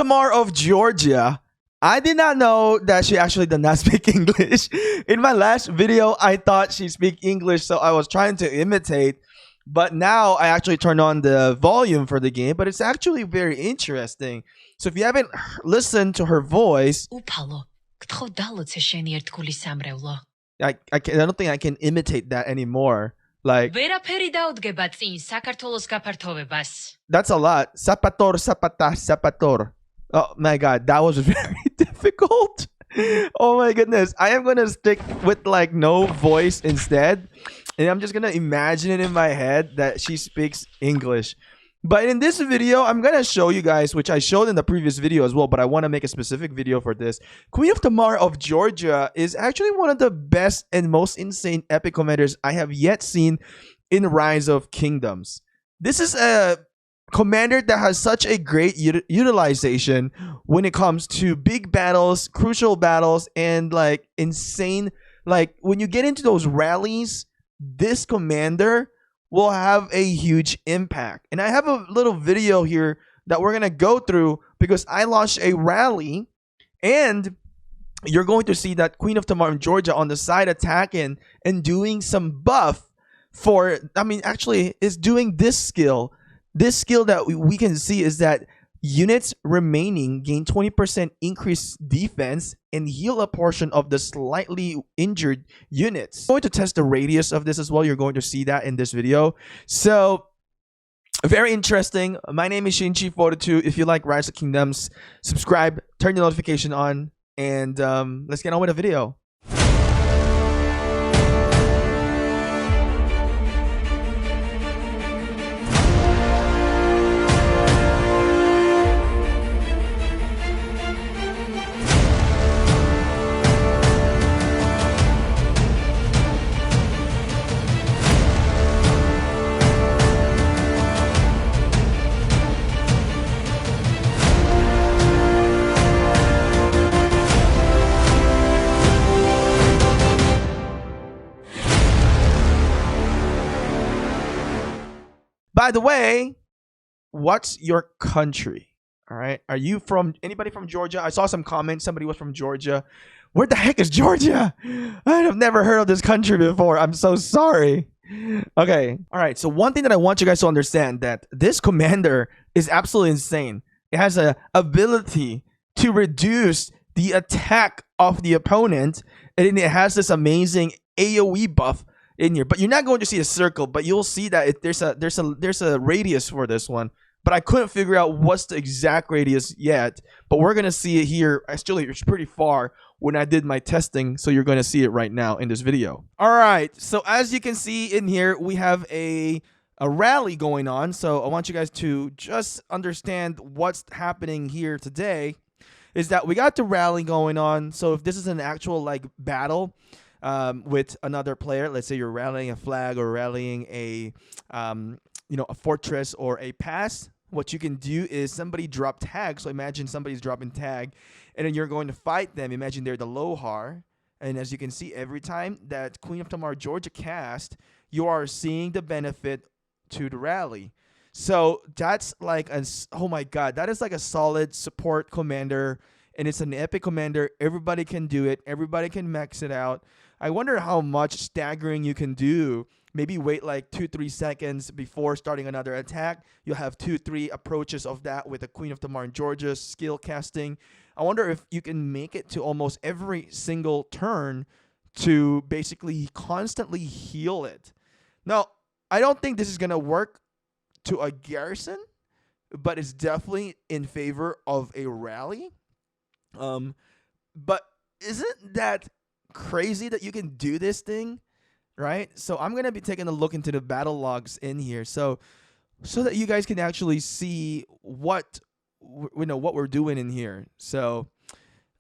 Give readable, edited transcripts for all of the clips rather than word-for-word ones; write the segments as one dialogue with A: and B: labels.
A: Tamar of Georgia. I did not know that she actually does not speak English. In my last video, I thought she speak English, so I was trying to imitate. But now I actually turned on the volume for the game, but it's actually very interesting. So if you haven't listened to her voice, I don't think I can imitate that anymore. Like, that's a lot. Zapator, zapata, zapator. Oh my god, that was very difficult. Oh my goodness. I am going to stick with like no voice instead. And I'm just going to imagine it in my head that she speaks English. But in this video, I'm going to show you guys, which I showed in the previous video as well, but I want to make a specific video for this. Queen of Tamar of Georgia is actually one of the best and most insane epic commanders I have yet seen in Rise of Kingdoms. This is a commander that has such a great utilization when it comes to big battles, crucial battles, and like insane, like when you get into those rallies, this commander will have a huge impact. And I have a little video here that we're going to go through because I launched a rally and you're going to see that Queen of Tamar in Georgia on the side attacking and doing some buff for, I mean, actually is doing this skill. This skill that we can see is that units remaining gain 20% increased defense and heal a portion of the slightly injured units. I'm going to test the radius of this as well. You're going to see that in this video. So very interesting. My name is Shinchi42. If you like Rise of Kingdoms, subscribe, turn the notification on, and let's get on with the video. By the way, what's your country? All right. Are you from anybody from Georgia? I saw some comments. Somebody was from Georgia. Where the heck is Georgia? I have never heard of this country before. I'm so sorry. Okay. All right. So one thing that I want you guys to understand that this commander is absolutely insane. It has a ability to reduce the attack of the opponent, and it has this amazing AoE buff in here, but you're not going to see a circle, but you'll see that there's a radius for this one, but I couldn't figure out what's the exact radius yet, but we're gonna see it here. Actually, it's pretty far when I did my testing, so you're gonna see it right now in this video. All right, so as you can see in here, we have a rally going on, so I want you guys to just understand what's happening here today is that we got the rally going on. So if this is an actual like battle with another player, let's say you're rallying a flag or rallying a a fortress or a pass, what you can do is somebody drop tag. So imagine somebody's dropping tag and then you're going to fight them. Imagine they're the Lohar, and as you can see, every time that Queen of Tamar Georgia cast, you are seeing the benefit to the rally. So that's like oh my god, that is like a solid support commander, and it's an epic commander. Everybody can do it. Everybody can max it out. I wonder how much staggering you can do. Maybe wait like 2-3 seconds before starting another attack. You'll have 2-3 approaches of that with the Queen of Tamar in Georgia skill casting. I wonder if you can make it to almost every single turn to basically constantly heal it. Now, I don't think this is going to work to a garrison, but it's definitely in favor of a rally. But isn't that crazy that you can do this thing, right? So I'm gonna be taking a look into the battle logs in here, so that you guys can actually see what what we're doing in here. So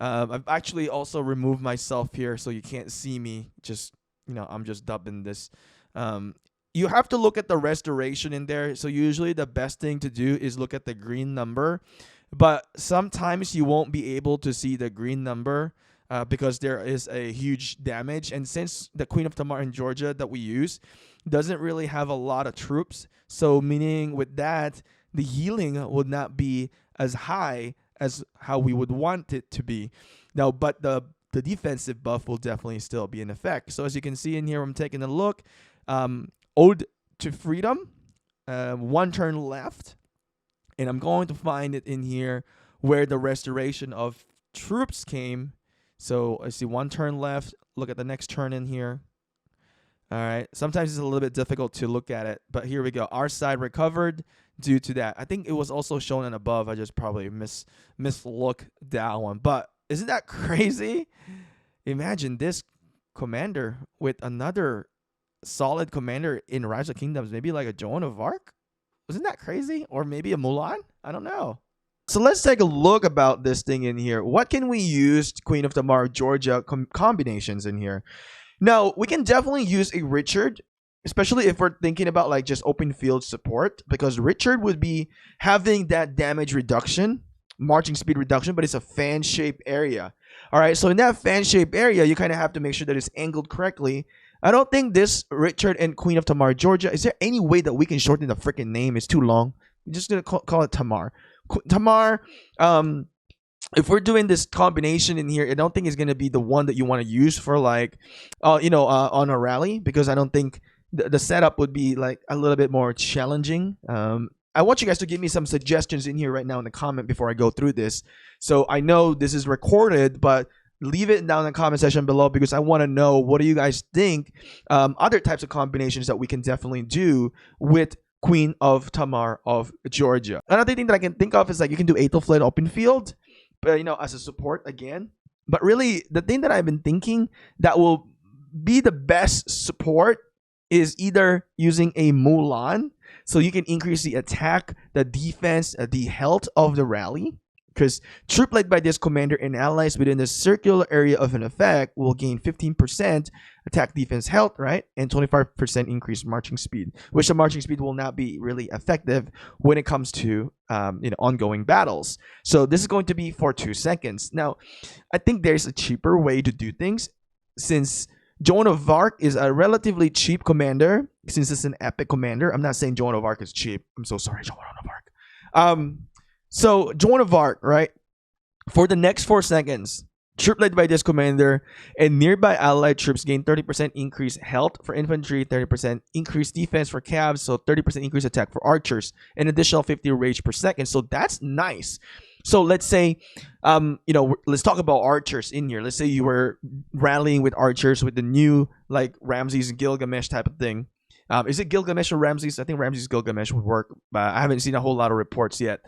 A: I've actually also removed myself here, so you can't see me. Just I'm just dubbing this. You have to look at the restoration in there. So usually the best thing to do is look at the green number, but sometimes you won't be able to see the green number because there is a huge damage. And since the Queen of Tamar in Georgia that we use doesn't really have a lot of troops, so meaning with that, the healing would not be as high as how we would want it to be. Now, but the defensive buff will definitely still be in effect. So as you can see in here, I'm taking a look. Ode to Freedom, 1 turn left, and I'm going to find it in here where the restoration of troops came. So I see 1 turn left. Look at the next turn in here. All right. Sometimes it's a little bit difficult to look at it, but here we go. Our side recovered due to that. I think it was also shown on above. I just probably mislook that one. But isn't that crazy? Imagine this commander with another solid commander in Rise of Kingdoms, maybe like a Joan of Arc. Wasn't that crazy? Or maybe a Mulan? I don't know. So let's take a look about this thing in here. What can we use Queen of Tamar, Georgia combinations in here? Now, we can definitely use a Richard, especially if we're thinking about like just open field support, because Richard would be having that damage reduction, marching speed reduction, but it's a fan-shaped area. All right, so in that fan-shaped area, you kind of have to make sure that it's angled correctly. I don't think this Richard and Queen of Tamar, Georgia, is there any way that we can shorten the freaking name? It's too long. I'm just going to call it Tamar. Tamar, if we're doing this combination in here, I don't think it's going to be the one that you want to use for like, on a rally, because I don't think the setup would be like a little bit more challenging. I want you guys to give me some suggestions in here right now in the comment before I go through this. So I know this is recorded, but leave it down in the comment section below, because I want to know, what do you guys think? Other types of combinations that we can definitely do with Queen of Tamar of Georgia. Another thing that I can think of is like you can do Aethelflaed open field, but as a support again. But really, the thing that I've been thinking that will be the best support is either using a Mulan, so you can increase the attack, the defense, the health of the rally. Because troop led by this commander and allies within the circular area of an effect will gain 15% attack, defense, health, right? And 25% increased marching speed, which the marching speed will not be really effective when it comes to ongoing battles. So this is going to be for 2 seconds. Now, I think there's a cheaper way to do things, since Joan of Arc is a relatively cheap commander, since it's an epic commander. I'm not saying Joan of Arc is cheap. I'm so sorry, Joan of Arc. So Joan of Arc, right? For the next 4 seconds, troop led by this commander and nearby allied troops gain 30% increased health for infantry, 30% increased defense for cabs, so 30% increased attack for archers, an additional 50 rage per second. So that's nice. So let's say, let's talk about archers in here. Let's say you were rallying with archers with the new like Ramses and Gilgamesh type of thing. Is it Gilgamesh or Ramses? I think Ramses Gilgamesh would work, but I haven't seen a whole lot of reports yet.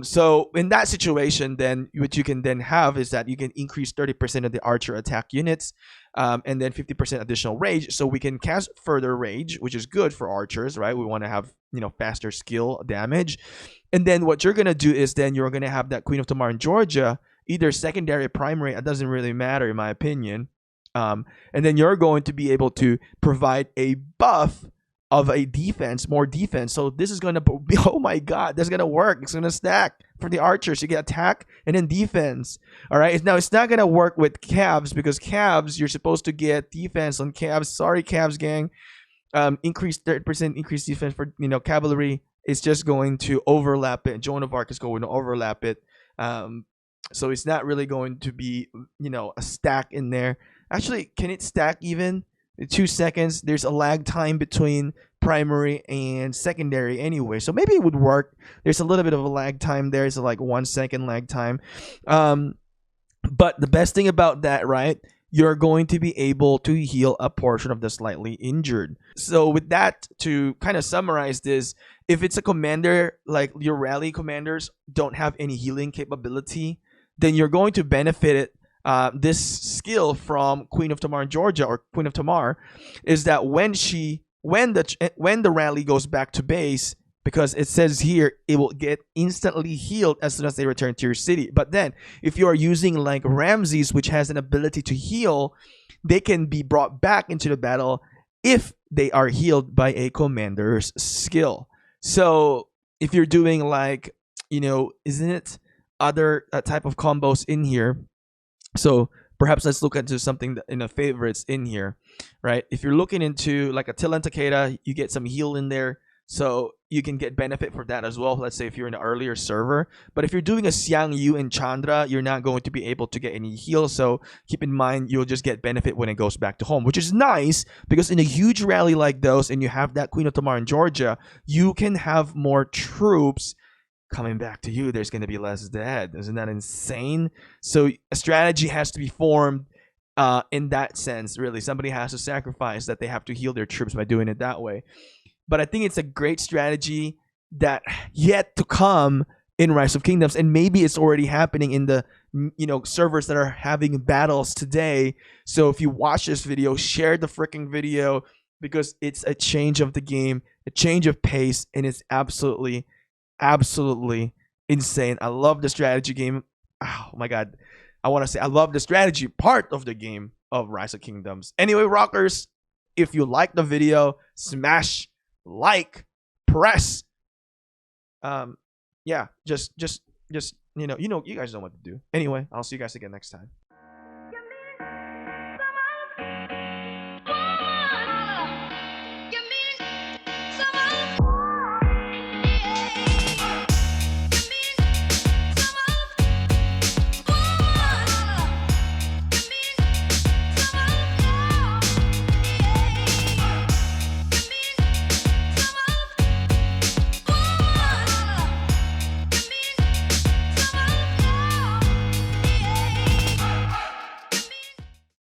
A: So in that situation, then what you can then have is that you can increase 30% of the archer attack units, and then 50% additional rage. So we can cast further rage, which is good for archers, right? We want to have faster skill damage. And then what you're gonna do is then you're gonna have that Queen of Tamar in Georgia, either secondary or primary. It doesn't really matter in my opinion. And then you're going to be able to provide a buff of a defense, more defense. So this is going to be, oh my God, that's going to work. It's going to stack for the archers. You get attack and then defense. All right. Now it's not going to work with cabs, because cabs, you're supposed to get defense on cabs. Sorry, cabs gang. Increased 30% increased defense for, cavalry. It's just going to overlap it. Joan of Arc is going to overlap it. So it's not really going to be, a stack in there. Actually, can it stack even? 2 seconds. There's a lag time between primary and secondary anyway, so maybe it would work. There's a little bit of a lag time there. It's like 1 second lag time. But the best thing about that, right, you're going to be able to heal a portion of the slightly injured. So with that, to kind of summarize this, if it's a commander, like your rally commanders don't have any healing capability, then you're going to benefit it. This skill from Queen of Tamar in Georgia, or Queen of Tamar, is that when the rally goes back to base, because it says here it will get instantly healed as soon as they return to your city. But then if you are using like Ramses, which has an ability to heal, they can be brought back into the battle if they are healed by a commander's skill. So if you're doing like, isn't it other type of combos in here? So perhaps let's look into something in the favorites in here, right? If you're looking into like a Till and Takeda, you get some heal in there. So you can get benefit for that as well. Let's say if you're in an earlier server. But if you're doing a Xiang Yu and Chandra, you're not going to be able to get any heal. So keep in mind, you'll just get benefit when it goes back to home, which is nice because in a huge rally like those, and you have that Queen of Tamar in Georgia, you can have more troops coming back to you. There's going to be less dead. Isn't that insane? So a strategy has to be formed in that sense, really. Somebody has to sacrifice that they have to heal their troops by doing it that way. But I think it's a great strategy that yet to come in Rise of Kingdoms, and maybe it's already happening in the servers that are having battles today. So if you watch this video, share the freaking video because it's a change of the game, a change of pace, and it's absolutely insane. I love the strategy game. Oh my god. I want to say I love the strategy part of the game of Rise of Kingdoms. Anyway, rockers, if you like the video, smash like, press. Yeah, just you guys know what to do. Anyway, I'll see you guys again next time.